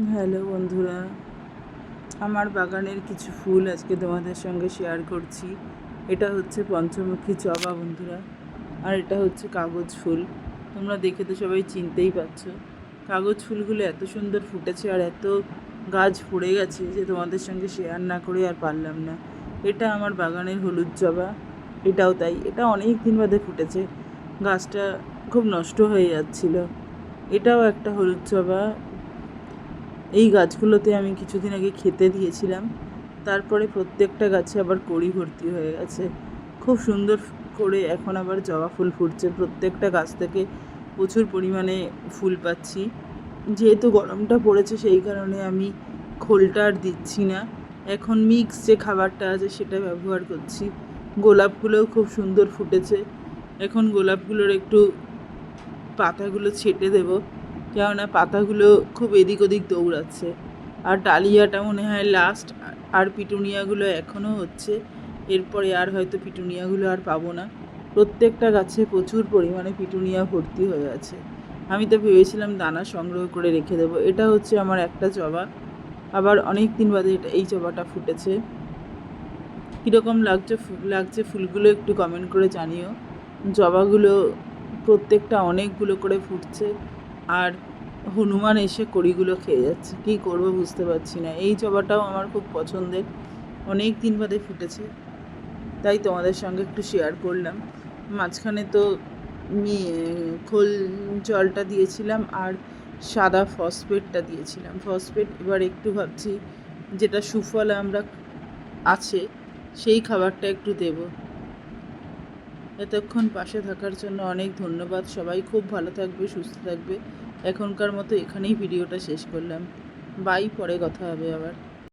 Hello বন্ধুরা, আমার বাগানের কিছু ফুল আজকে তোমাদের সঙ্গে শেয়ার করছি। এটা হচ্ছে পঞ্চমুখী জবা বন্ধুরা, আর এটা হচ্ছে কাগজ ফুল। তোমরা দেখে তো সবাই চিনতেই পারছো। কাগজ ফুলগুলো এত সুন্দর ফুটেছে আর এত গাছ ভরে গেছে যে তোমাদের সঙ্গে শেয়ার না করে আর পারলাম না। এটা আমার বাগানের হলুদ জবা, এটাও তাই। এটা অনেক দিন বাদে ফুটেছে, গাছটা খুব নষ্ট হয়ে যাচ্ছিল। এটাও একটা হলুদ জবা। এই গাছগুলোতে আমি কিছুদিন আগে খেতে দিয়েছিলাম, তারপরে প্রত্যেকটা গাছে আবার কড়ি ভর্তি হয়ে গেছে। খুব সুন্দর করে এখন আবার জবা ফুল ফুটছে। প্রত্যেকটা গাছ থেকে প্রচুর পরিমাণে ফুল পাচ্ছি। যেহেতু গরমটা পড়েছে সেই কারণে আমি খোলটা আর দিচ্ছি না, এখন মিক্স যে খাবারটা আছে সেটা ব্যবহার করছি। গোলাপগুলোও খুব সুন্দর ফুটেছে। এখন গোলাপগুলোর একটু পাতাগুলো ছেটে দেবো, কেননা পাতাগুলো খুব এদিক ওদিক দৌড়াচ্ছে। আর ডালিয়াটা মনে হয় লাস্ট, আর পিটুনিয়াগুলো এখনও হচ্ছে। এরপরে আর হয়তো পিটুনিয়াগুলো আর পাবো না। প্রত্যেকটা গাছে প্রচুর পরিমাণে পিটুনিয়া ভর্তি হয়ে আছে। আমি তো ভেবেছিলাম দানা সংগ্রহ করে রেখে দেবো। এটা হচ্ছে আমার একটা জবা, আবার অনেক দিন বাদে এই জবাটা ফুটেছে। কীরকম লাগছে ফুলগুলো একটু কমেন্ট করে জানিও। জবাগুলো প্রত্যেকটা অনেকগুলো করে ফুটছে, আর হনুমান এসে কড়িগুলো খেয়ে যাচ্ছে। কী করব বুঝতে পারছি না। এই জবাটাও আমার খুব পছন্দের, অনেক দিন বাদে ফুটেছে, তাই তোমাদের সঙ্গে একটু শেয়ার করলাম। মাঝখানে তো খোল জলটা দিয়েছিলাম আর সাদা ফসফেটটা দিয়েছিলাম। ফসফেট এবার একটু ভাবছি যেটা সুফল আমরা আছে সেই খাবারটা একটু দেব। এতক্ষণ পাশে থাকার জন্য অনেক ধন্যবাদ। সবাই খুব ভালো থাকবে, সুস্থ থাকবে। এখনকার মতো এখানেই ভিডিওটা শেষ করলাম। বাই, পরে কথা হবে আবার।